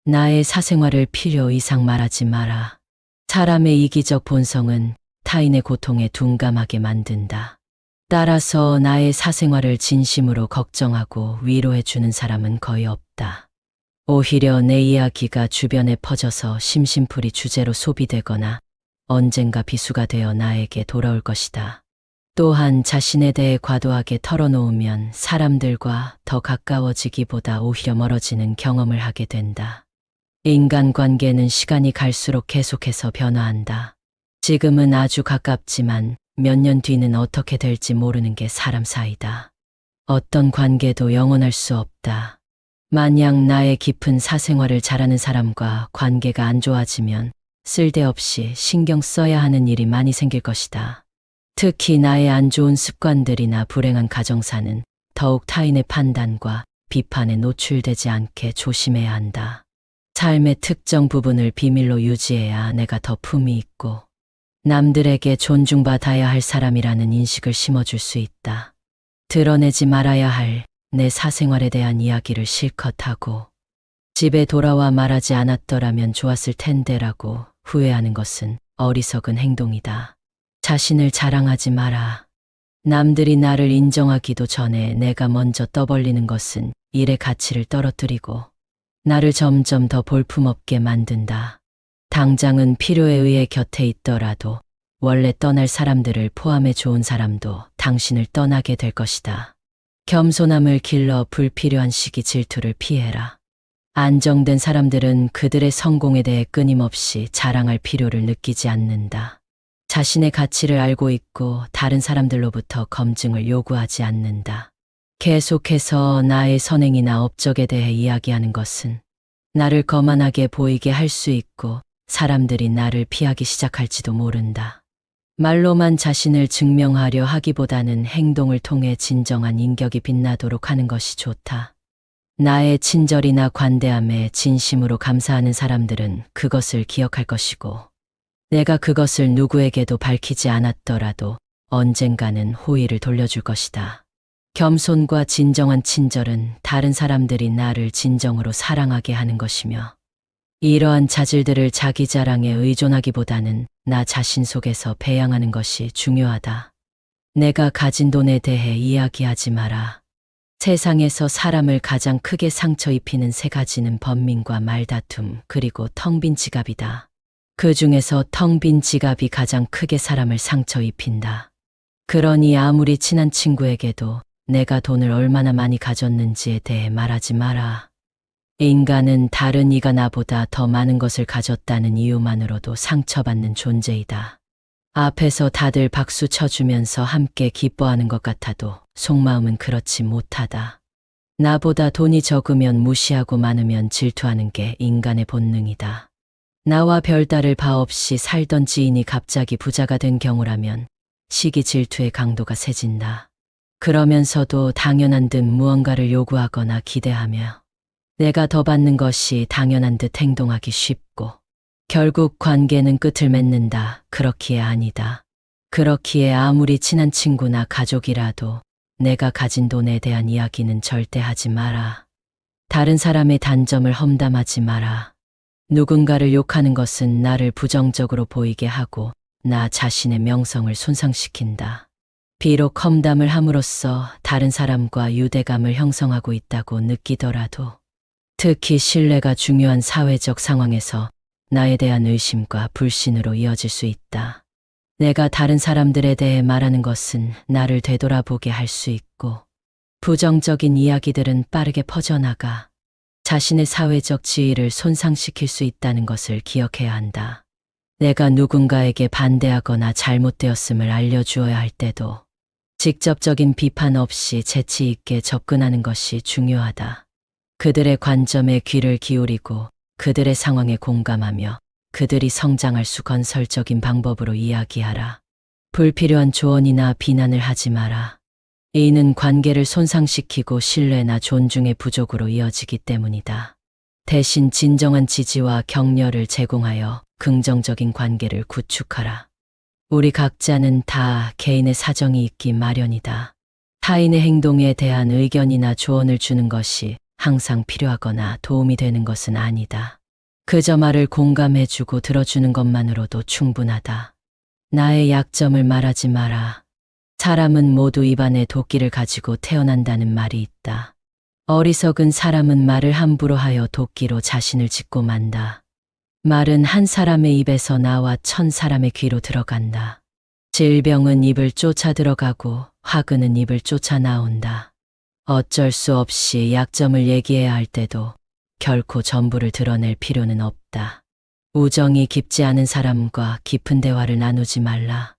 나의 사생활을 필요 이상 말하지 마라. 사람의 이기적 본성은 타인의 고통에 둔감하게 만든다. 따라서 나의 사생활을 진심으로 걱정하고 위로해주는 사람은 거의 없다. 오히려 내 이야기가 주변에 퍼져서 심심풀이 주제로 소비되거나 언젠가 비수가 되어 나에게 돌아올 것이다. 또한 자신에 대해 과도하게 털어놓으면 사람들과 더 가까워지기보다 오히려 멀어지는 경험을 하게 된다. 인간관계는 시간이 갈수록 계속해서 변화한다. 지금은 아주 가깝지만 몇 년 뒤는 어떻게 될지 모르는 게 사람 사이다. 어떤 관계도 영원할 수 없다. 만약 나의 깊은 사생활을 잘하는 사람과 관계가 안 좋아지면 쓸데없이 신경 써야 하는 일이 많이 생길 것이다. 특히 나의 안 좋은 습관들이나 불행한 가정사는 더욱 타인의 판단과 비판에 노출되지 않게 조심해야 한다. 삶의 특정 부분을 비밀로 유지해야 내가 더 품이 있고 남들에게 존중받아야 할 사람이라는 인식을 심어줄 수 있다. 드러내지 말아야 할 내 사생활에 대한 이야기를 실컷 하고 집에 돌아와 말하지 않았더라면 좋았을 텐데라고 후회하는 것은 어리석은 행동이다. 자신을 자랑하지 마라. 남들이 나를 인정하기도 전에 내가 먼저 떠벌리는 것은 일의 가치를 떨어뜨리고 나를 점점 더 볼품없게 만든다. 당장은 필요에 의해 곁에 있더라도 원래 떠날 사람들을 포함해 좋은 사람도 당신을 떠나게 될 것이다. 겸손함을 길러 불필요한 시기 질투를 피해라. 안정된 사람들은 그들의 성공에 대해 끊임없이 자랑할 필요를 느끼지 않는다. 자신의 가치를 알고 있고 다른 사람들로부터 검증을 요구하지 않는다. 계속해서 나의 선행이나 업적에 대해 이야기하는 것은 나를 거만하게 보이게 할 수 있고 사람들이 나를 피하기 시작할지도 모른다. 말로만 자신을 증명하려 하기보다는 행동을 통해 진정한 인격이 빛나도록 하는 것이 좋다. 나의 친절이나 관대함에 진심으로 감사하는 사람들은 그것을 기억할 것이고 내가 그것을 누구에게도 밝히지 않았더라도 언젠가는 호의를 돌려줄 것이다. 겸손과 진정한 친절은 다른 사람들이 나를 진정으로 사랑하게 하는 것이며 이러한 자질들을 자기 자랑에 의존하기보다는 나 자신 속에서 배양하는 것이 중요하다. 내가 가진 돈에 대해 이야기하지 마라. 세상에서 사람을 가장 크게 상처 입히는 세 가지는 번민과 말다툼 그리고 텅 빈 지갑이다. 그 중에서 텅 빈 지갑이 가장 크게 사람을 상처 입힌다. 그러니 아무리 친한 친구에게도 내가 돈을 얼마나 많이 가졌는지에 대해 말하지 마라. 인간은 다른 이가 나보다 더 많은 것을 가졌다는 이유만으로도 상처받는 존재이다. 앞에서 다들 박수 쳐주면서 함께 기뻐하는 것 같아도 속마음은 그렇지 못하다. 나보다 돈이 적으면 무시하고 많으면 질투하는 게 인간의 본능이다. 나와 별다를 바 없이 살던 지인이 갑자기 부자가 된 경우라면 시기 질투의 강도가 세진다. 그러면서도 당연한 듯 무언가를 요구하거나 기대하며 내가 더 받는 것이 당연한 듯 행동하기 쉽고 결국 관계는 끝을 맺는다. 그렇기에 아니다. 그렇기에 아무리 친한 친구나 가족이라도 내가 가진 돈에 대한 이야기는 절대 하지 마라. 다른 사람의 단점을 험담하지 마라. 누군가를 욕하는 것은 나를 부정적으로 보이게 하고 나 자신의 명성을 손상시킨다. 비록 험담을 함으로써 다른 사람과 유대감을 형성하고 있다고 느끼더라도 특히 신뢰가 중요한 사회적 상황에서 나에 대한 의심과 불신으로 이어질 수 있다. 내가 다른 사람들에 대해 말하는 것은 나를 되돌아보게 할 수 있고 부정적인 이야기들은 빠르게 퍼져나가 자신의 사회적 지위를 손상시킬 수 있다는 것을 기억해야 한다. 내가 누군가에게 반대하거나 잘못되었음을 알려주어야 할 때도 직접적인 비판 없이 재치 있게 접근하는 것이 중요하다. 그들의 관점에 귀를 기울이고 그들의 상황에 공감하며 그들이 성장할 수 건설적인 방법으로 이야기하라. 불필요한 조언이나 비난을 하지 마라. 이는 관계를 손상시키고 신뢰나 존중의 부족으로 이어지기 때문이다. 대신 진정한 지지와 격려를 제공하여 긍정적인 관계를 구축하라. 우리 각자는 다 개인의 사정이 있기 마련이다. 타인의 행동에 대한 의견이나 조언을 주는 것이 항상 필요하거나 도움이 되는 것은 아니다. 그저 말을 공감해주고 들어주는 것만으로도 충분하다. 나의 약점을 말하지 마라. 사람은 모두 입안에 도끼를 가지고 태어난다는 말이 있다. 어리석은 사람은 말을 함부로 하여 도끼로 자신을 짚고 만다. 말은 한 사람의 입에서 나와 1000사람의 귀로 들어간다. 질병은 입을 쫓아 들어가고 화근은 입을 쫓아 나온다. 어쩔 수 없이 약점을 얘기해야 할 때도 결코 전부를 드러낼 필요는 없다. 우정이 깊지 않은 사람과 깊은 대화를 나누지 말라.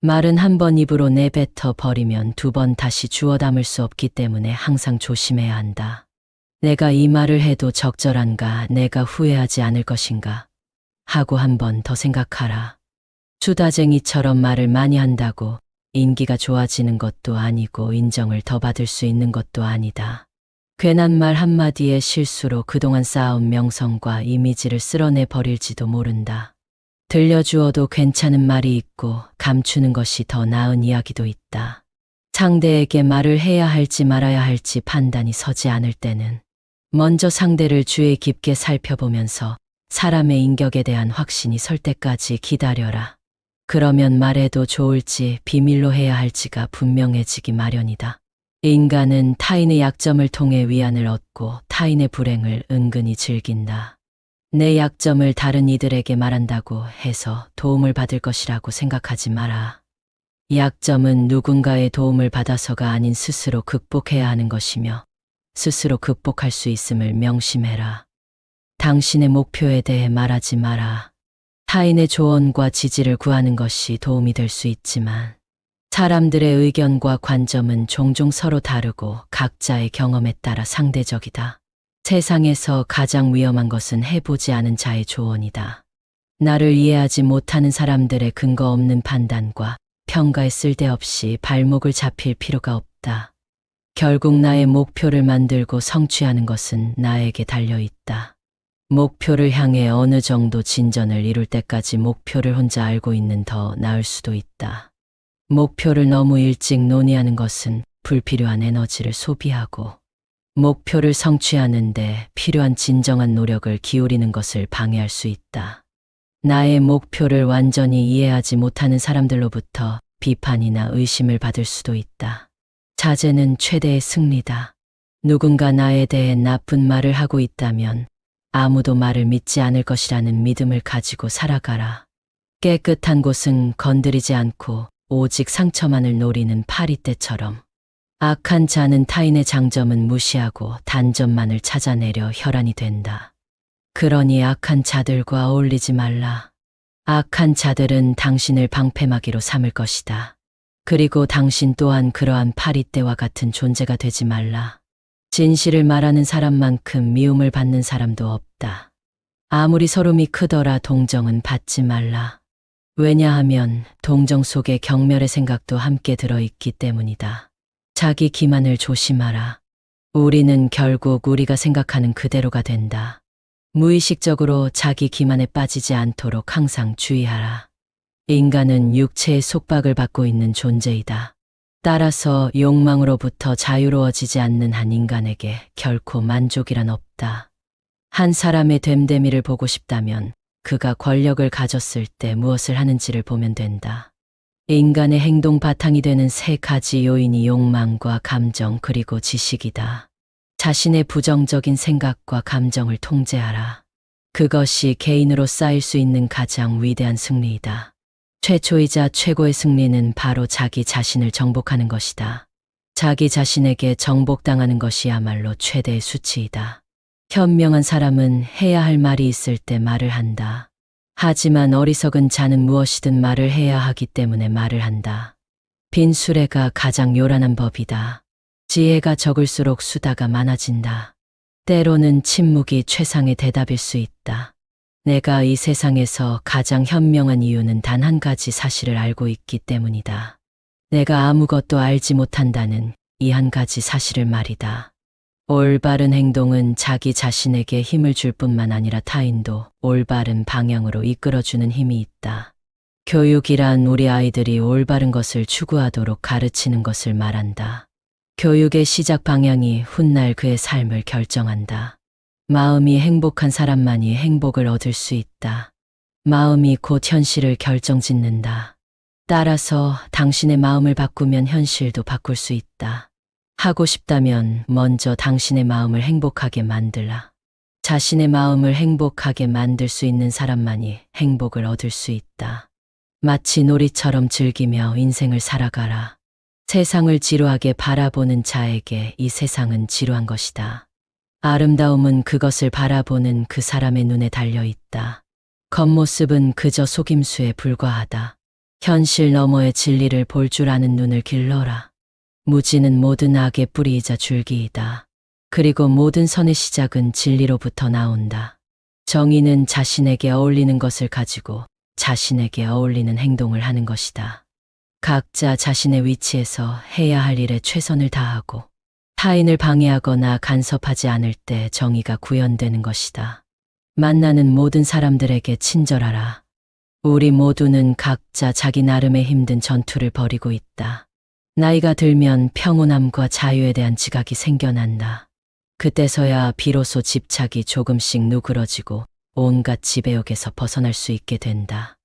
말은 한 번 입으로 내뱉어 버리면 2번 다시 주워 담을 수 없기 때문에 항상 조심해야 한다. 내가 이 말을 해도 적절한가, 내가 후회하지 않을 것인가 하고 한 번 더 생각하라. 수다쟁이처럼 말을 많이 한다고 인기가 좋아지는 것도 아니고 인정을 더 받을 수 있는 것도 아니다. 괜한 말 한마디의 실수로 그동안 쌓아온 명성과 이미지를 쓸어내 버릴지도 모른다. 들려주어도 괜찮은 말이 있고 감추는 것이 더 나은 이야기도 있다. 상대에게 말을 해야 할지 말아야 할지 판단이 서지 않을 때는 먼저 상대를 주의 깊게 살펴보면서 사람의 인격에 대한 확신이 설 때까지 기다려라. 그러면 말해도 좋을지 비밀로 해야 할지가 분명해지기 마련이다. 인간은 타인의 약점을 통해 위안을 얻고 타인의 불행을 은근히 즐긴다. 내 약점을 다른 이들에게 말한다고 해서 도움을 받을 것이라고 생각하지 마라. 약점은 누군가의 도움을 받아서가 아닌 스스로 극복해야 하는 것이며 스스로 극복할 수 있음을 명심해라. 당신의 목표에 대해 말하지 마라. 타인의 조언과 지지를 구하는 것이 도움이 될 수 있지만 사람들의 의견과 관점은 종종 서로 다르고 각자의 경험에 따라 상대적이다. 세상에서 가장 위험한 것은 해보지 않은 자의 조언이다. 나를 이해하지 못하는 사람들의 근거 없는 판단과 평가에 쓸데없이 발목을 잡힐 필요가 없다. 결국 나의 목표를 만들고 성취하는 것은 나에게 달려있다. 목표를 향해 어느 정도 진전을 이룰 때까지 목표를 혼자 알고 있는 더 나을 수도 있다. 목표를 너무 일찍 논의하는 것은 불필요한 에너지를 소비하고 목표를 성취하는데 필요한 진정한 노력을 기울이는 것을 방해할 수 있다. 나의 목표를 완전히 이해하지 못하는 사람들로부터 비판이나 의심을 받을 수도 있다. 자제는 최대의 승리다. 누군가 나에 대해 나쁜 말을 하고 있다면 아무도 말을 믿지 않을 것이라는 믿음을 가지고 살아가라. 깨끗한 곳은 건드리지 않고 오직 상처만을 노리는 파리떼처럼 악한 자는 타인의 장점은 무시하고 단점만을 찾아내려 혈안이 된다. 그러니 악한 자들과 어울리지 말라. 악한 자들은 당신을 방패막이로 삼을 것이다. 그리고 당신 또한 그러한 파리떼와 같은 존재가 되지 말라. 진실을 말하는 사람만큼 미움을 받는 사람도 없다. 아무리 서름이 크더라 동정은 받지 말라. 왜냐하면 동정 속에 경멸의 생각도 함께 들어있기 때문이다. 자기 기만을 조심하라. 우리는 결국 우리가 생각하는 그대로가 된다. 무의식적으로 자기 기만에 빠지지 않도록 항상 주의하라. 인간은 육체의 속박을 받고 있는 존재이다. 따라서 욕망으로부터 자유로워지지 않는 한 인간에게 결코 만족이란 없다. 한 사람의 됨됨이를 보고 싶다면 그가 권력을 가졌을 때 무엇을 하는지를 보면 된다. 인간의 행동 바탕이 되는 3가지 요인이 욕망과 감정 그리고 지식이다. 자신의 부정적인 생각과 감정을 통제하라. 그것이 개인으로 쌓일 수 있는 가장 위대한 승리이다. 최초이자 최고의 승리는 바로 자기 자신을 정복하는 것이다. 자기 자신에게 정복당하는 것이야말로 최대의 수치이다. 현명한 사람은 해야 할 말이 있을 때 말을 한다. 하지만 어리석은 자는 무엇이든 말을 해야 하기 때문에 말을 한다. 빈수레가 가장 요란한 법이다. 지혜가 적을수록 수다가 많아진다. 때로는 침묵이 최상의 대답일 수 있다. 내가 이 세상에서 가장 현명한 이유는 단 한 가지 사실을 알고 있기 때문이다. 내가 아무것도 알지 못한다는 이 한 가지 사실을 말이다. 올바른 행동은 자기 자신에게 힘을 줄 뿐만 아니라 타인도 올바른 방향으로 이끌어주는 힘이 있다. 교육이란 우리 아이들이 올바른 것을 추구하도록 가르치는 것을 말한다. 교육의 시작 방향이 훗날 그의 삶을 결정한다. 마음이 행복한 사람만이 행복을 얻을 수 있다. 마음이 곧 현실을 결정짓는다. 따라서 당신의 마음을 바꾸면 현실도 바꿀 수 있다. 하고 싶다면 먼저 당신의 마음을 행복하게 만들라. 자신의 마음을 행복하게 만들 수 있는 사람만이 행복을 얻을 수 있다. 마치 놀이처럼 즐기며 인생을 살아가라. 세상을 지루하게 바라보는 자에게 이 세상은 지루한 것이다. 아름다움은 그것을 바라보는 그 사람의 눈에 달려 있다. 겉모습은 그저 속임수에 불과하다. 현실 너머의 진리를 볼 줄 아는 눈을 길러라. 무지는 모든 악의 뿌리이자 줄기이다. 그리고 모든 선의 시작은 진리로부터 나온다. 정의는 자신에게 어울리는 것을 가지고 자신에게 어울리는 행동을 하는 것이다. 각자 자신의 위치에서 해야 할 일에 최선을 다하고 타인을 방해하거나 간섭하지 않을 때 정의가 구현되는 것이다. 만나는 모든 사람들에게 친절하라. 우리 모두는 각자 자기 나름의 힘든 전투를 벌이고 있다. 나이가 들면 평온함과 자유에 대한 지각이 생겨난다. 그때서야 비로소 집착이 조금씩 누그러지고 온갖 지배욕에서 벗어날 수 있게 된다.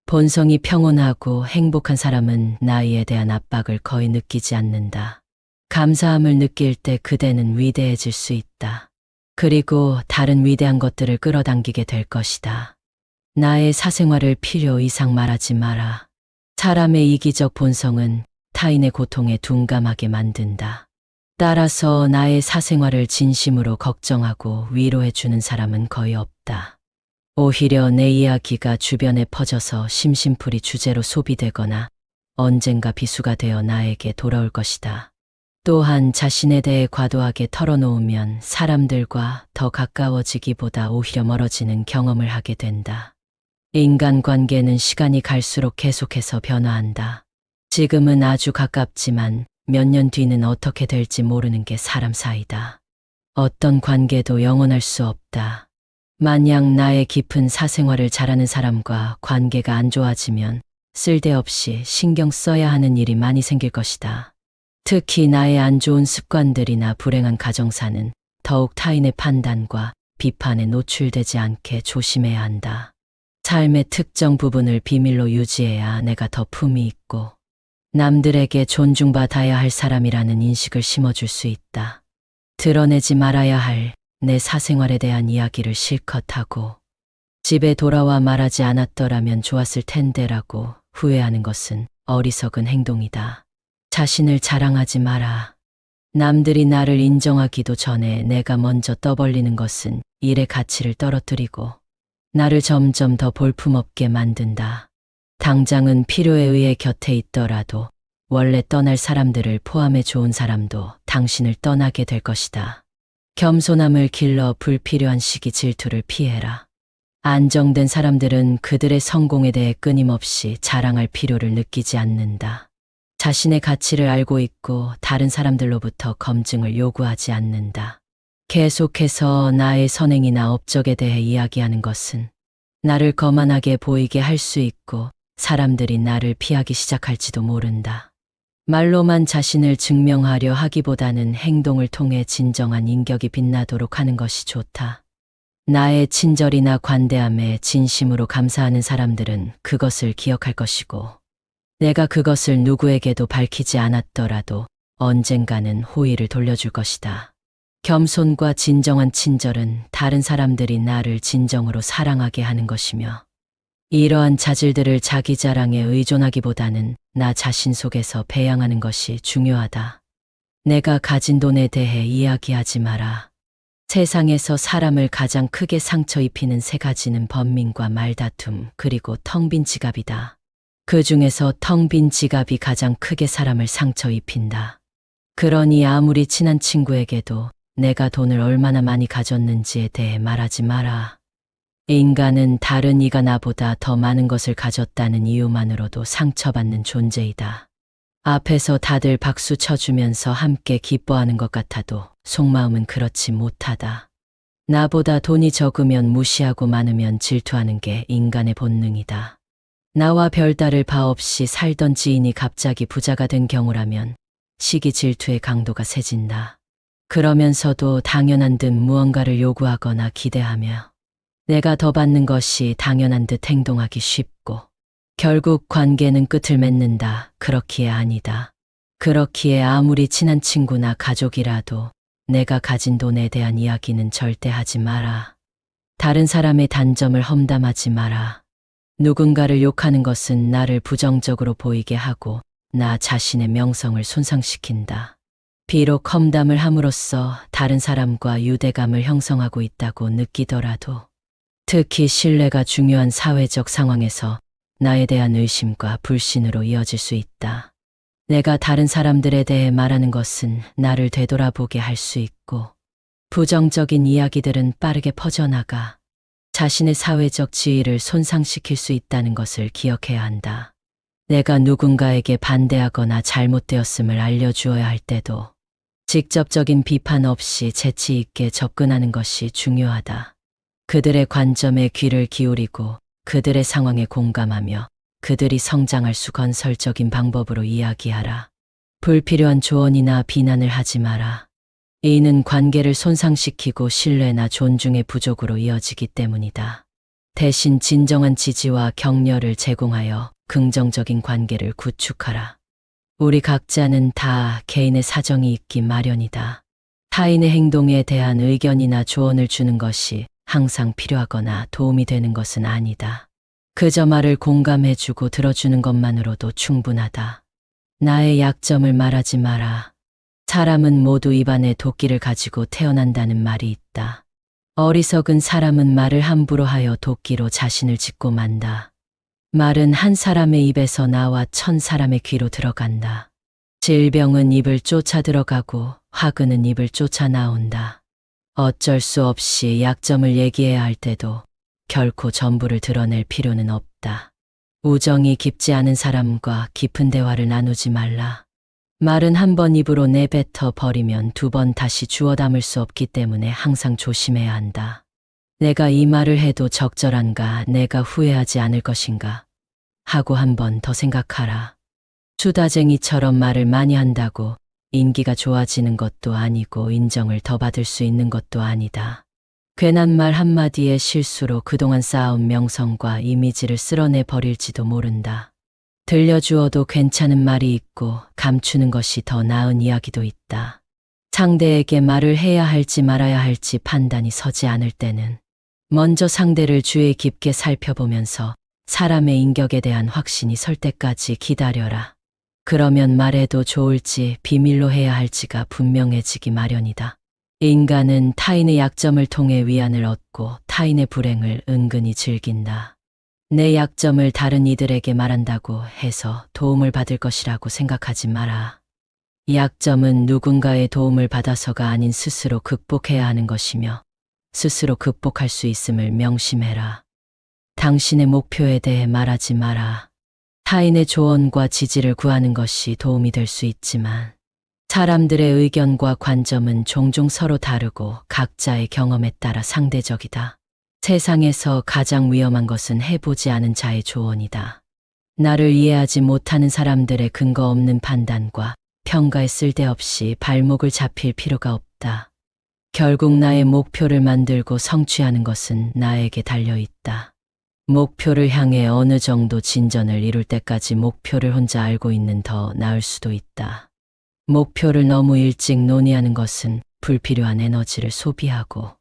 본성이 평온하고 행복한 사람은 나이에 대한 압박을 거의 느끼지 않는다. 감사함을 느낄 때 그대는 위대해질 수 있다. 그리고 다른 위대한 것들을 끌어당기게 될 것이다. 나의 사생활을 필요 이상 말하지 마라. 사람의 이기적 본성은 타인의 고통에 둔감하게 만든다. 따라서 나의 사생활을 진심으로 걱정하고 위로해주는 사람은 거의 없다. 오히려 내 이야기가 주변에 퍼져서 심심풀이 주제로 소비되거나 언젠가 비수가 되어 나에게 돌아올 것이다. 또한 자신에 대해 과도하게 털어놓으면 사람들과 더 가까워지기보다 오히려 멀어지는 경험을 하게 된다. 인간관계는 시간이 갈수록 계속해서 변화한다. 지금은 아주 가깝지만 몇 년 뒤는 어떻게 될지 모르는 게 사람 사이다. 어떤 관계도 영원할 수 없다. 만약 나의 깊은 사생활을 잘하는 사람과 관계가 안 좋아지면 쓸데없이 신경 써야 하는 일이 많이 생길 것이다. 특히 나의 안 좋은 습관들이나 불행한 가정사는 더욱 타인의 판단과 비판에 노출되지 않게 조심해야 한다. 삶의 특정 부분을 비밀로 유지해야 내가 더 품이 있고 남들에게 존중받아야 할 사람이라는 인식을 심어줄 수 있다. 드러내지 말아야 할 내 사생활에 대한 이야기를 실컷 하고 집에 돌아와 말하지 않았더라면 좋았을 텐데라고 후회하는 것은 어리석은 행동이다. 자신을 자랑하지 마라. 남들이 나를 인정하기도 전에 내가 먼저 떠벌리는 것은 일의 가치를 떨어뜨리고 나를 점점 더 볼품없게 만든다. 당장은 필요에 의해 곁에 있더라도 원래 떠날 사람들을 포함해 좋은 사람도 당신을 떠나게 될 것이다. 겸손함을 길러 불필요한 시기 질투를 피해라. 안정된 사람들은 그들의 성공에 대해 끊임없이 자랑할 필요를 느끼지 않는다. 자신의 가치를 알고 있고 다른 사람들로부터 검증을 요구하지 않는다. 계속해서 나의 선행이나 업적에 대해 이야기하는 것은 나를 거만하게 보이게 할 수 있고 사람들이 나를 피하기 시작할지도 모른다. 말로만 자신을 증명하려 하기보다는 행동을 통해 진정한 인격이 빛나도록 하는 것이 좋다. 나의 친절이나 관대함에 진심으로 감사하는 사람들은 그것을 기억할 것이고 내가 그것을 누구에게도 밝히지 않았더라도 언젠가는 호의를 돌려줄 것이다. 겸손과 진정한 친절은 다른 사람들이 나를 진정으로 사랑하게 하는 것이며 이러한 자질들을 자기 자랑에 의존하기보다는 나 자신 속에서 배양하는 것이 중요하다. 내가 가진 돈에 대해 이야기하지 마라. 세상에서 사람을 가장 크게 상처 입히는 세 가지는 번민과 말다툼 그리고 텅 빈 지갑이다. 그 중에서 텅 빈 지갑이 가장 크게 사람을 상처 입힌다. 그러니 아무리 친한 친구에게도 내가 돈을 얼마나 많이 가졌는지에 대해 말하지 마라. 인간은 다른 이가 나보다 더 많은 것을 가졌다는 이유만으로도 상처받는 존재이다. 앞에서 다들 박수 쳐주면서 함께 기뻐하는 것 같아도 속마음은 그렇지 못하다. 나보다 돈이 적으면 무시하고 많으면 질투하는 게 인간의 본능이다. 나와 별다를 바 없이 살던 지인이 갑자기 부자가 된 경우라면 시기 질투의 강도가 세진다. 그러면서도 당연한 듯 무언가를 요구하거나 기대하며 내가 더 받는 것이 당연한 듯 행동하기 쉽고 결국 관계는 끝을 맺는다. 그렇기에 아니다. 그렇기에 아무리 친한 친구나 가족이라도 내가 가진 돈에 대한 이야기는 절대 하지 마라. 다른 사람의 단점을 험담하지 마라. 누군가를 욕하는 것은 나를 부정적으로 보이게 하고 나 자신의 명성을 손상시킨다. 비록 험담을 함으로써 다른 사람과 유대감을 형성하고 있다고 느끼더라도 특히 신뢰가 중요한 사회적 상황에서 나에 대한 의심과 불신으로 이어질 수 있다. 내가 다른 사람들에 대해 말하는 것은 나를 되돌아보게 할 수 있고 부정적인 이야기들은 빠르게 퍼져나가 자신의 사회적 지위를 손상시킬 수 있다는 것을 기억해야 한다. 내가 누군가에게 반대하거나 잘못되었음을 알려주어야 할 때도 직접적인 비판 없이 재치 있게 접근하는 것이 중요하다. 그들의 관점에 귀를 기울이고 그들의 상황에 공감하며 그들이 성장할 수 건설적인 방법으로 이야기하라. 불필요한 조언이나 비난을 하지 마라. 이는 관계를 손상시키고 신뢰나 존중의 부족으로 이어지기 때문이다. 대신 진정한 지지와 격려를 제공하여 긍정적인 관계를 구축하라. 우리 각자는 다 개인의 사정이 있기 마련이다. 타인의 행동에 대한 의견이나 조언을 주는 것이 항상 필요하거나 도움이 되는 것은 아니다. 그저 말을 공감해주고 들어주는 것만으로도 충분하다. 나의 약점을 말하지 마라. 사람은 모두 입안에 도끼를 가지고 태어난다는 말이 있다. 어리석은 사람은 말을 함부로 하여 도끼로 자신을 짚고 만다. 말은 한 사람의 입에서 나와 1000사람의 귀로 들어간다. 질병은 입을 쫓아 들어가고 화근은 입을 쫓아 나온다. 어쩔 수 없이 약점을 얘기해야 할 때도 결코 전부를 드러낼 필요는 없다. 우정이 깊지 않은 사람과 깊은 대화를 나누지 말라. 말은 한 번 입으로 내뱉어 버리면 2번 다시 주워 담을 수 없기 때문에 항상 조심해야 한다. 내가 이 말을 해도 적절한가, 내가 후회하지 않을 것인가 하고 한 번 더 생각하라. 수다쟁이처럼 말을 많이 한다고 인기가 좋아지는 것도 아니고 인정을 더 받을 수 있는 것도 아니다. 괜한 말 한마디의 실수로 그동안 쌓아온 명성과 이미지를 쓸어내 버릴지도 모른다. 들려주어도 괜찮은 말이 있고 감추는 것이 더 나은 이야기도 있다. 상대에게 말을 해야 할지 말아야 할지 판단이 서지 않을 때는 먼저 상대를 주의 깊게 살펴보면서 사람의 인격에 대한 확신이 설 때까지 기다려라. 그러면 말해도 좋을지 비밀로 해야 할지가 분명해지기 마련이다. 인간은 타인의 약점을 통해 위안을 얻고 타인의 불행을 은근히 즐긴다. 내 약점을 다른 이들에게 말한다고 해서 도움을 받을 것이라고 생각하지 마라. 약점은 누군가의 도움을 받아서가 아닌 스스로 극복해야 하는 것이며 스스로 극복할 수 있음을 명심해라. 당신의 목표에 대해 말하지 마라. 타인의 조언과 지지를 구하는 것이 도움이 될 수 있지만 사람들의 의견과 관점은 종종 서로 다르고 각자의 경험에 따라 상대적이다. 세상에서 가장 위험한 것은 해보지 않은 자의 조언이다. 나를 이해하지 못하는 사람들의 근거 없는 판단과 평가에 쓸데없이 발목을 잡힐 필요가 없다. 결국 나의 목표를 만들고 성취하는 것은 나에게 달려있다. 목표를 향해 어느 정도 진전을 이룰 때까지 목표를 혼자 알고 있는 더 나을 수도 있다. 목표를 너무 일찍 논의하는 것은 불필요한 에너지를 소비하고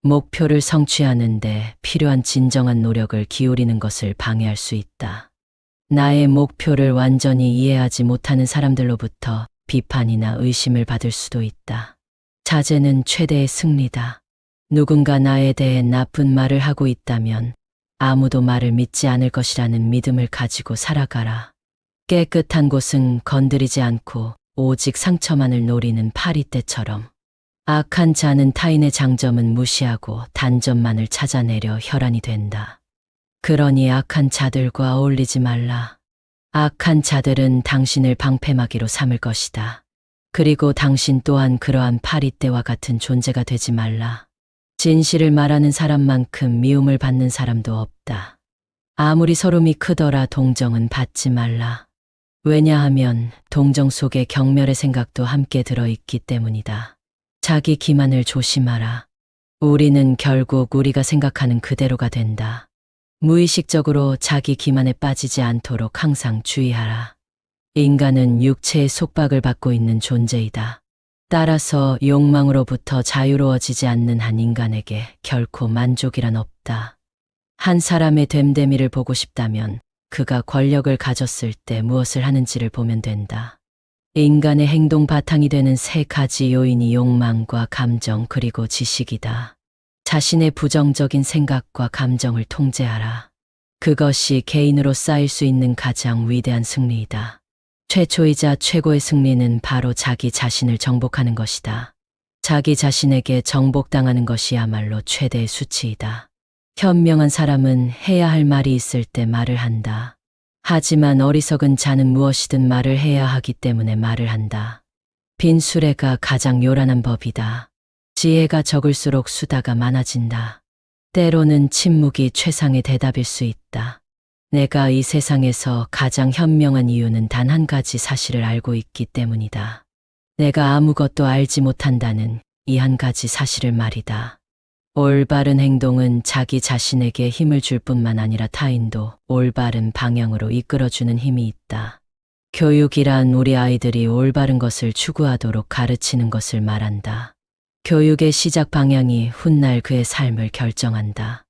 목표를 성취하는데 필요한 진정한 노력을 기울이는 것을 방해할 수 있다. 나의 목표를 완전히 이해하지 못하는 사람들로부터 비판이나 의심을 받을 수도 있다. 자제는 최대의 승리다. 누군가 나에 대해 나쁜 말을 하고 있다면 아무도 말을 믿지 않을 것이라는 믿음을 가지고 살아가라. 깨끗한 곳은 건드리지 않고 오직 상처만을 노리는 파리떼처럼 악한 자는 타인의 장점은 무시하고 단점만을 찾아내려 혈안이 된다. 그러니 악한 자들과 어울리지 말라. 악한 자들은 당신을 방패막이로 삼을 것이다. 그리고 당신 또한 그러한 파리떼와 같은 존재가 되지 말라. 진실을 말하는 사람만큼 미움을 받는 사람도 없다. 아무리 서름이 크더라 동정은 받지 말라. 왜냐하면 동정 속에 경멸의 생각도 함께 들어있기 때문이다. 자기 기만을 조심하라. 우리는 결국 우리가 생각하는 그대로가 된다. 무의식적으로 자기 기만에 빠지지 않도록 항상 주의하라. 인간은 육체의 속박을 받고 있는 존재이다. 따라서 욕망으로부터 자유로워지지 않는 한 인간에게 결코 만족이란 없다. 한 사람의 됨됨이를 보고 싶다면 그가 권력을 가졌을 때 무엇을 하는지를 보면 된다. 인간의 행동 바탕이 되는 세 가지 요인이 욕망과 감정 그리고 지식이다. 자신의 부정적인 생각과 감정을 통제하라. 그것이 개인으로 쌓일 수 있는 가장 위대한 승리이다. 최초이자 최고의 승리는 바로 자기 자신을 정복하는 것이다. 자기 자신에게 정복당하는 것이야말로 최대의 수치이다. 현명한 사람은 해야 할 말이 있을 때 말을 한다. 하지만 어리석은 자는 무엇이든 말을 해야 하기 때문에 말을 한다. 빈 수레가 가장 요란한 법이다. 지혜가 적을수록 수다가 많아진다. 때로는 침묵이 최상의 대답일 수 있다. 내가 이 세상에서 가장 현명한 이유는 단 한 가지 사실을 알고 있기 때문이다. 내가 아무것도 알지 못한다는 이 한 가지 사실을 말이다. 올바른 행동은 자기 자신에게 힘을 줄 뿐만 아니라 타인도 올바른 방향으로 이끌어주는 힘이 있다. 교육이란 우리 아이들이 올바른 것을 추구하도록 가르치는 것을 말한다. 교육의 시작 방향이 훗날 그의 삶을 결정한다.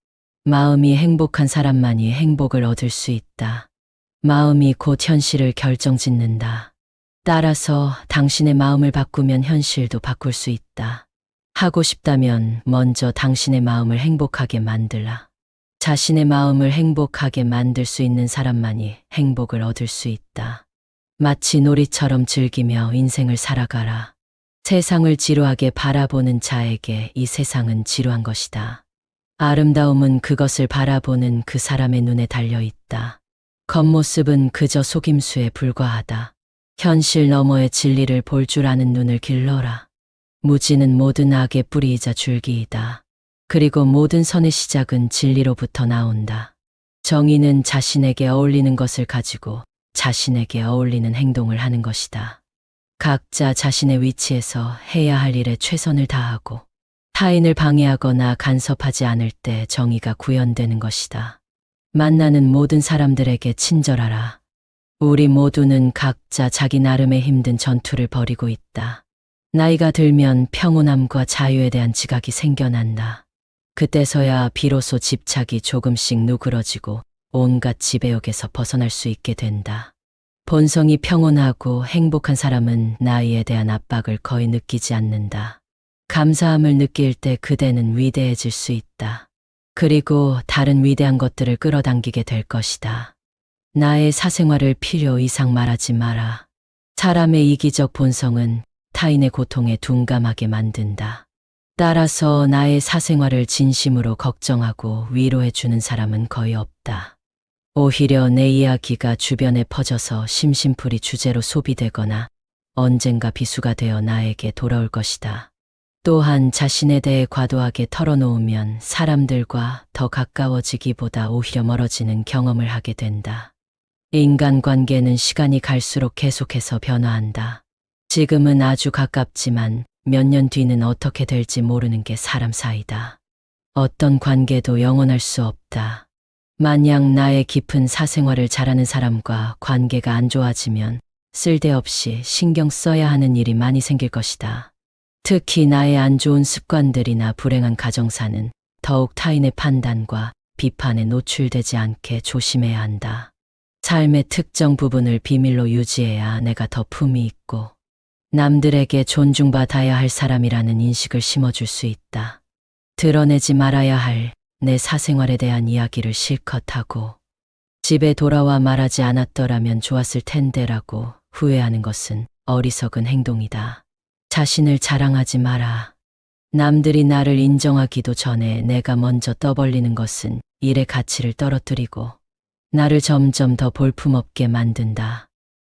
마음이 행복한 사람만이 행복을 얻을 수 있다. 마음이 곧 현실을 결정짓는다. 따라서 당신의 마음을 바꾸면 현실도 바꿀 수 있다. 하고 싶다면 먼저 당신의 마음을 행복하게 만들라. 자신의 마음을 행복하게 만들 수 있는 사람만이 행복을 얻을 수 있다. 마치 놀이처럼 즐기며 인생을 살아가라. 세상을 지루하게 바라보는 자에게 이 세상은 지루한 것이다. 아름다움은 그것을 바라보는 그 사람의 눈에 달려 있다. 겉모습은 그저 속임수에 불과하다. 현실 너머의 진리를 볼 줄 아는 눈을 길러라. 무지는 모든 악의 뿌리이자 줄기이다. 그리고 모든 선의 시작은 진리로부터 나온다. 정의는 자신에게 어울리는 것을 가지고 자신에게 어울리는 행동을 하는 것이다. 각자 자신의 위치에서 해야 할 일에 최선을 다하고 타인을 방해하거나 간섭하지 않을 때 정의가 구현되는 것이다. 만나는 모든 사람들에게 친절하라. 우리 모두는 각자 자기 나름의 힘든 전투를 벌이고 있다. 나이가 들면 평온함과 자유에 대한 지각이 생겨난다. 그때서야 비로소 집착이 조금씩 누그러지고 온갖 지배욕에서 벗어날 수 있게 된다. 본성이 평온하고 행복한 사람은 나이에 대한 압박을 거의 느끼지 않는다. 감사함을 느낄 때 그대는 위대해질 수 있다. 그리고 다른 위대한 것들을 끌어당기게 될 것이다. 나의 사생활을 필요 이상 말하지 마라. 사람의 이기적 본성은 타인의 고통에 둔감하게 만든다. 따라서 나의 사생활을 진심으로 걱정하고 위로해주는 사람은 거의 없다. 오히려 내 이야기가 주변에 퍼져서 심심풀이 주제로 소비되거나 언젠가 비수가 되어 나에게 돌아올 것이다. 또한 자신에 대해 과도하게 털어놓으면 사람들과 더 가까워지기보다 오히려 멀어지는 경험을 하게 된다. 인간관계는 시간이 갈수록 계속해서 변화한다. 지금은 아주 가깝지만 몇 년 뒤는 어떻게 될지 모르는 게 사람 사이다. 어떤 관계도 영원할 수 없다. 만약 나의 깊은 사생활을 잘하는 사람과 관계가 안 좋아지면 쓸데없이 신경 써야 하는 일이 많이 생길 것이다. 특히 나의 안 좋은 습관들이나 불행한 가정사는 더욱 타인의 판단과 비판에 노출되지 않게 조심해야 한다. 삶의 특정 부분을 비밀로 유지해야 내가 더 품이 있고 남들에게 존중받아야 할 사람이라는 인식을 심어줄 수 있다. 드러내지 말아야 할 내 사생활에 대한 이야기를 실컷 하고 집에 돌아와 말하지 않았더라면 좋았을 텐데라고 후회하는 것은 어리석은 행동이다. 자신을 자랑하지 마라. 남들이 나를 인정하기도 전에 내가 먼저 떠벌리는 것은 일의 가치를 떨어뜨리고 나를 점점 더 볼품없게 만든다.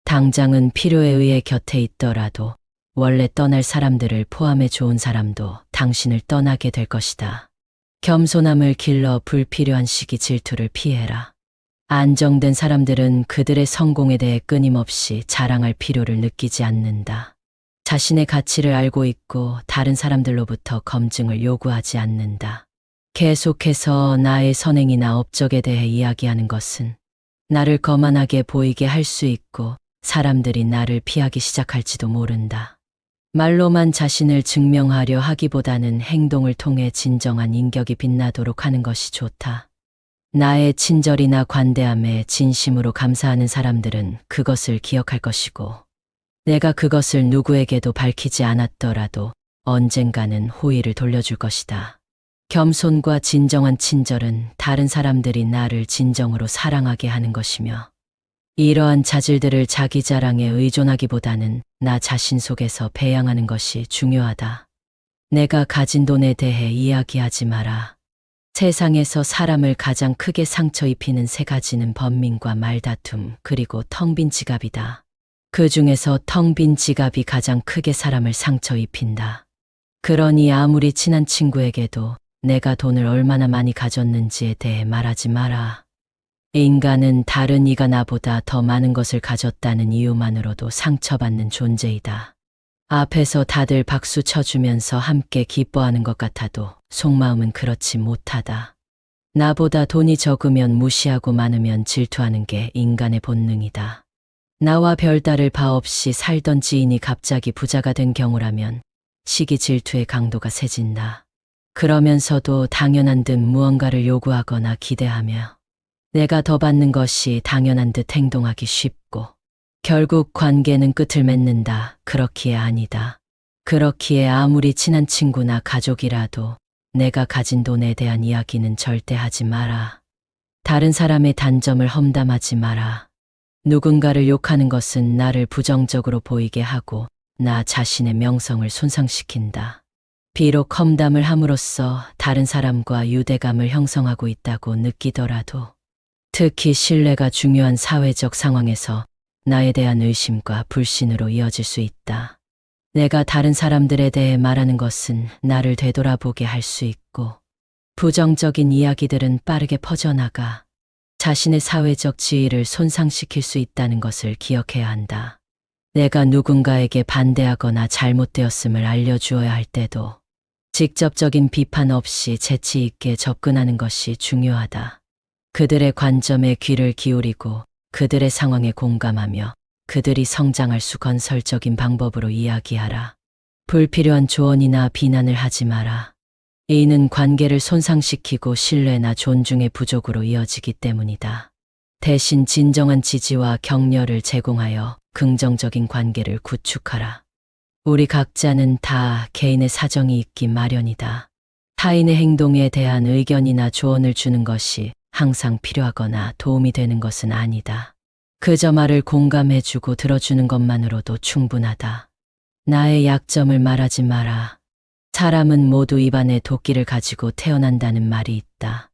당장은 필요에 의해 곁에 있더라도 원래 떠날 사람들을 포함해 좋은 사람도 당신을 떠나게 될 것이다. 겸손함을 길러 불필요한 시기 질투를 피해라. 안정된 사람들은 그들의 성공에 대해 끊임없이 자랑할 필요를 느끼지 않는다. 자신의 가치를 알고 있고 다른 사람들로부터 검증을 요구하지 않는다. 계속해서 나의 선행이나 업적에 대해 이야기하는 것은 나를 거만하게 보이게 할 수 있고 사람들이 나를 피하기 시작할지도 모른다. 말로만 자신을 증명하려 하기보다는 행동을 통해 진정한 인격이 빛나도록 하는 것이 좋다. 나의 친절이나 관대함에 진심으로 감사하는 사람들은 그것을 기억할 것이고, 내가 그것을 누구에게도 밝히지 않았더라도 언젠가는 호의를 돌려줄 것이다. 겸손과 진정한 친절은 다른 사람들이 나를 진정으로 사랑하게 하는 것이며, 이러한 자질들을 자기 자랑에 의존하기보다는 나 자신 속에서 배양하는 것이 중요하다. 내가 가진 돈에 대해 이야기하지 마라. 세상에서 사람을 가장 크게 상처 입히는 세 가지는 번민과 말다툼, 그리고 텅 빈 지갑이다. 그 중에서 텅 빈 지갑이 가장 크게 사람을 상처 입힌다. 그러니 아무리 친한 친구에게도 내가 돈을 얼마나 많이 가졌는지에 대해 말하지 마라. 인간은 다른 이가 나보다 더 많은 것을 가졌다는 이유만으로도 상처받는 존재이다. 앞에서 다들 박수 쳐주면서 함께 기뻐하는 것 같아도 속마음은 그렇지 못하다. 나보다 돈이 적으면 무시하고 많으면 질투하는 게 인간의 본능이다. 나와 별다를 바 없이 살던 지인이 갑자기 부자가 된 경우라면 시기 질투의 강도가 세진다. 그러면서도 당연한 듯 무언가를 요구하거나 기대하며 내가 더 받는 것이 당연한 듯 행동하기 쉽고, 결국 관계는 끝을 맺는다. 그렇기에 아니다. 그렇기에 아무리 친한 친구나 가족이라도 내가 가진 돈에 대한 이야기는 절대 하지 마라. 다른 사람의 단점을 험담하지 마라. 누군가를 욕하는 것은 나를 부정적으로 보이게 하고 나 자신의 명성을 손상시킨다. 비록 험담을 함으로써 다른 사람과 유대감을 형성하고 있다고 느끼더라도, 특히 신뢰가 중요한 사회적 상황에서 나에 대한 의심과 불신으로 이어질 수 있다. 내가 다른 사람들에 대해 말하는 것은 나를 되돌아보게 할 수 있고, 부정적인 이야기들은 빠르게 퍼져나가 자신의 사회적 지위를 손상시킬 수 있다는 것을 기억해야 한다. 내가 누군가에게 반대하거나 잘못되었음을 알려주어야 할 때도 직접적인 비판 없이 재치 있게 접근하는 것이 중요하다. 그들의 관점에 귀를 기울이고 그들의 상황에 공감하며 그들이 성장할 수 건설적인 방법으로 이야기하라. 불필요한 조언이나 비난을 하지 마라. 이는 관계를 손상시키고 신뢰나 존중의 부족으로 이어지기 때문이다. 대신 진정한 지지와 격려를 제공하여 긍정적인 관계를 구축하라. 우리 각자는 다 개인의 사정이 있기 마련이다. 타인의 행동에 대한 의견이나 조언을 주는 것이 항상 필요하거나 도움이 되는 것은 아니다. 그저 말을 공감해주고 들어주는 것만으로도 충분하다. 나의 약점을 말하지 마라. 사람은 모두 입안에 도끼를 가지고 태어난다는 말이 있다.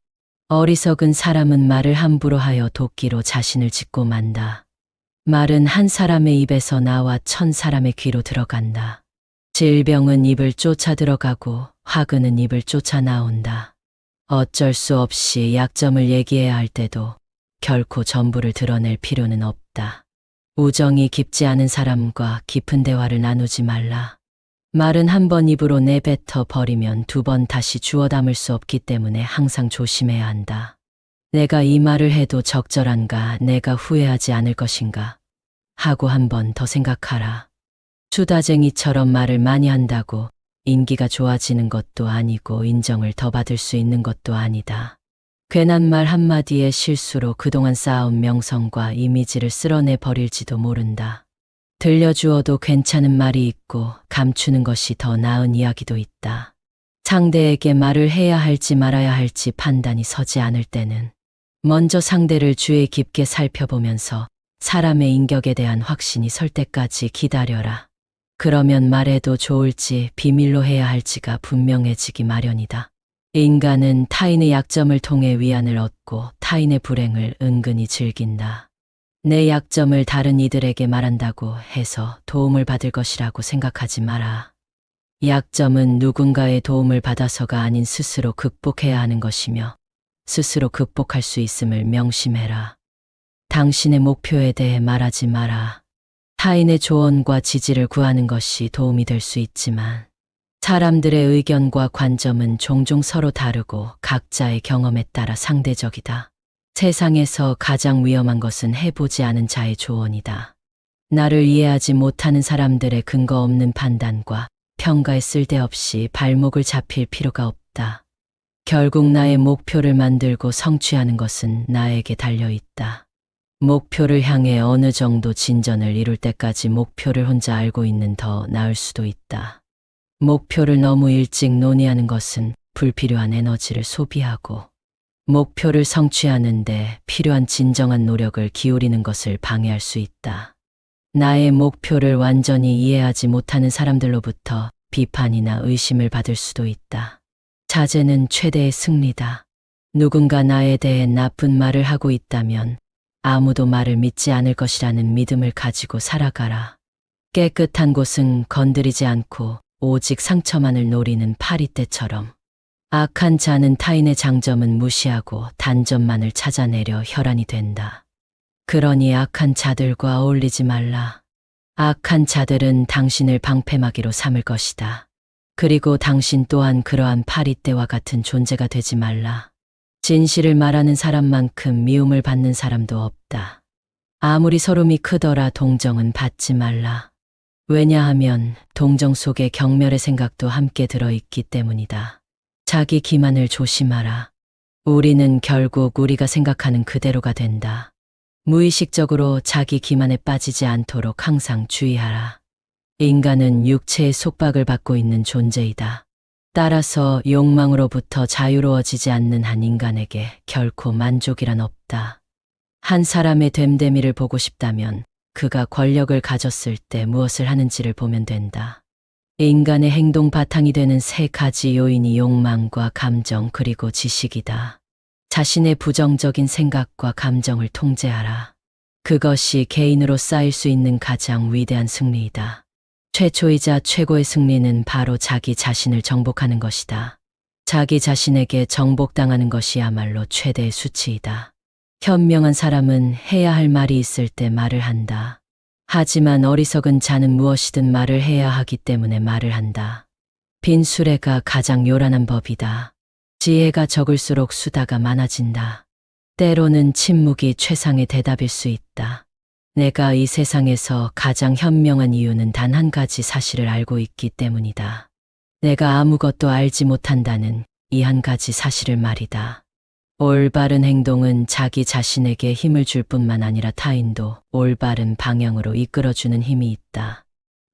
어리석은 사람은 말을 함부로 하여 도끼로 자신을 짚고 만다. 말은 한 사람의 입에서 나와 1000사람의 귀로 들어간다. 질병은 입을 쫓아 들어가고 화근은 입을 쫓아 나온다. 어쩔 수 없이 약점을 얘기해야 할 때도 결코 전부를 드러낼 필요는 없다. 우정이 깊지 않은 사람과 깊은 대화를 나누지 말라. 말은 한 번 입으로 내뱉어 버리면 2번 다시 주워 담을 수 없기 때문에 항상 조심해야 한다. 내가 이 말을 해도 적절한가, 내가 후회하지 않을 것인가 하고 한 번 더 생각하라. 수다쟁이처럼 말을 많이 한다고 인기가 좋아지는 것도 아니고 인정을 더 받을 수 있는 것도 아니다. 괜한 말 한마디의 실수로 그동안 쌓아온 명성과 이미지를 쓸어내 버릴지도 모른다. 들려주어도 괜찮은 말이 있고 감추는 것이 더 나은 이야기도 있다. 상대에게 말을 해야 할지 말아야 할지 판단이 서지 않을 때는 먼저 상대를 주의 깊게 살펴보면서 사람의 인격에 대한 확신이 설 때까지 기다려라. 그러면 말해도 좋을지 비밀로 해야 할지가 분명해지기 마련이다. 인간은 타인의 약점을 통해 위안을 얻고 타인의 불행을 은근히 즐긴다. 내 약점을 다른 이들에게 말한다고 해서 도움을 받을 것이라고 생각하지 마라. 약점은 누군가의 도움을 받아서가 아닌 스스로 극복해야 하는 것이며 스스로 극복할 수 있음을 명심해라. 당신의 목표에 대해 말하지 마라. 타인의 조언과 지지를 구하는 것이 도움이 될 수 있지만 사람들의 의견과 관점은 종종 서로 다르고 각자의 경험에 따라 상대적이다. 세상에서 가장 위험한 것은 해보지 않은 자의 조언이다. 나를 이해하지 못하는 사람들의 근거 없는 판단과 평가에 쓸데없이 발목을 잡힐 필요가 없다. 결국 나의 목표를 만들고 성취하는 것은 나에게 달려있다. 목표를 향해 어느 정도 진전을 이룰 때까지 목표를 혼자 알고 있는 더 나을 수도 있다. 목표를 너무 일찍 논의하는 것은 불필요한 에너지를 소비하고 목표를 성취하는데 필요한 진정한 노력을 기울이는 것을 방해할 수 있다. 나의 목표를 완전히 이해하지 못하는 사람들로부터 비판이나 의심을 받을 수도 있다. 자제는 최대의 승리다. 누군가 나에 대해 나쁜 말을 하고 있다면 아무도 말을 믿지 않을 것이라는 믿음을 가지고 살아가라. 깨끗한 곳은 건드리지 않고 오직 상처만을 노리는 파리떼처럼. 악한 자는 타인의 장점은 무시하고 단점만을 찾아내려 혈안이 된다. 그러니 악한 자들과 어울리지 말라. 악한 자들은 당신을 방패막이로 삼을 것이다. 그리고 당신 또한 그러한 파리떼와 같은 존재가 되지 말라. 진실을 말하는 사람만큼 미움을 받는 사람도 없다. 아무리 서름이 크더라 동정은 받지 말라. 왜냐하면 동정 속에 경멸의 생각도 함께 들어있기 때문이다. 자기 기만을 조심하라. 우리는 결국 우리가 생각하는 그대로가 된다. 무의식적으로 자기 기만에 빠지지 않도록 항상 주의하라. 인간은 육체의 속박을 받고 있는 존재이다. 따라서 욕망으로부터 자유로워지지 않는 한 인간에게 결코 만족이란 없다. 한 사람의 됨됨이를 보고 싶다면 그가 권력을 가졌을 때 무엇을 하는지를 보면 된다. 인간의 행동 바탕이 되는 세 가지 요인이 욕망과 감정 그리고 지식이다. 자신의 부정적인 생각과 감정을 통제하라. 그것이 개인으로 쌓일 수 있는 가장 위대한 승리이다. 최초이자 최고의 승리는 바로 자기 자신을 정복하는 것이다. 자기 자신에게 정복당하는 것이야말로 최대의 수치이다. 현명한 사람은 해야 할 말이 있을 때 말을 한다. 하지만 어리석은 자는 무엇이든 말을 해야 하기 때문에 말을 한다. 빈 수레가 가장 요란한 법이다. 지혜가 적을수록 수다가 많아진다. 때로는 침묵이 최상의 대답일 수 있다. 내가 이 세상에서 가장 현명한 이유는 단 한 가지 사실을 알고 있기 때문이다. 내가 아무것도 알지 못한다는 이 한 가지 사실을 말이다. 올바른 행동은 자기 자신에게 힘을 줄 뿐만 아니라 타인도 올바른 방향으로 이끌어주는 힘이 있다.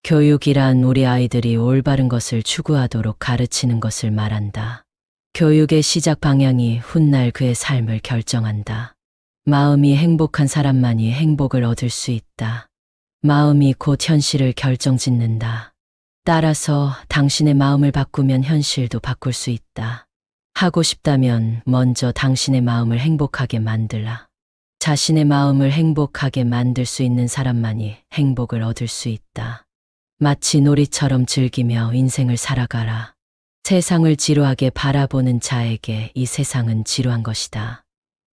교육이란 우리 아이들이 올바른 것을 추구하도록 가르치는 것을 말한다. 교육의 시작 방향이 훗날 그의 삶을 결정한다. 마음이 행복한 사람만이 행복을 얻을 수 있다. 마음이 곧 현실을 결정짓는다. 따라서 당신의 마음을 바꾸면 현실도 바꿀 수 있다. 하고 싶다면 먼저 당신의 마음을 행복하게 만들라. 자신의 마음을 행복하게 만들 수 있는 사람만이 행복을 얻을 수 있다. 마치 놀이처럼 즐기며 인생을 살아가라. 세상을 지루하게 바라보는 자에게 이 세상은 지루한 것이다.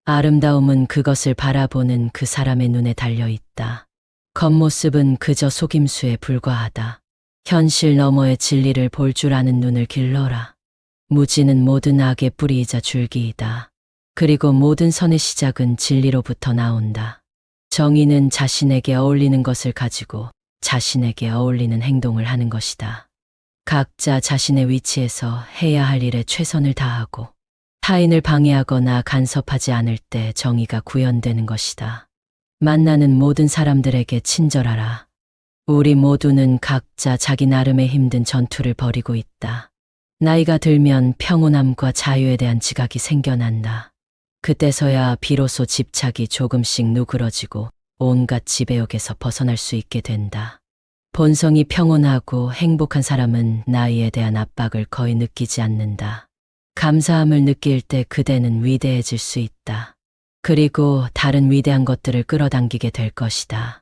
아름다움은 그것을 바라보는 그 사람의 눈에 달려 있다. 겉모습은 그저 속임수에 불과하다. 현실 너머의 진리를 볼 줄 아는 눈을 길러라. 무지는 모든 악의 뿌리이자 줄기이다. 그리고 모든 선의 시작은 진리로부터 나온다. 정의는 자신에게 어울리는 것을 가지고 자신에게 어울리는 행동을 하는 것이다. 각자 자신의 위치에서 해야 할 일에 최선을 다하고 타인을 방해하거나 간섭하지 않을 때 정의가 구현되는 것이다. 만나는 모든 사람들에게 친절하라. 우리 모두는 각자 자기 나름의 힘든 전투를 벌이고 있다. 나이가 들면 평온함과 자유에 대한 지각이 생겨난다. 그때서야 비로소 집착이 조금씩 누그러지고 온갖 지배욕에서 벗어날 수 있게 된다. 본성이 평온하고 행복한 사람은 나이에 대한 압박을 거의 느끼지 않는다. 감사함을 느낄 때 그대는 위대해질 수 있다. 그리고 다른 위대한 것들을 끌어당기게 될 것이다.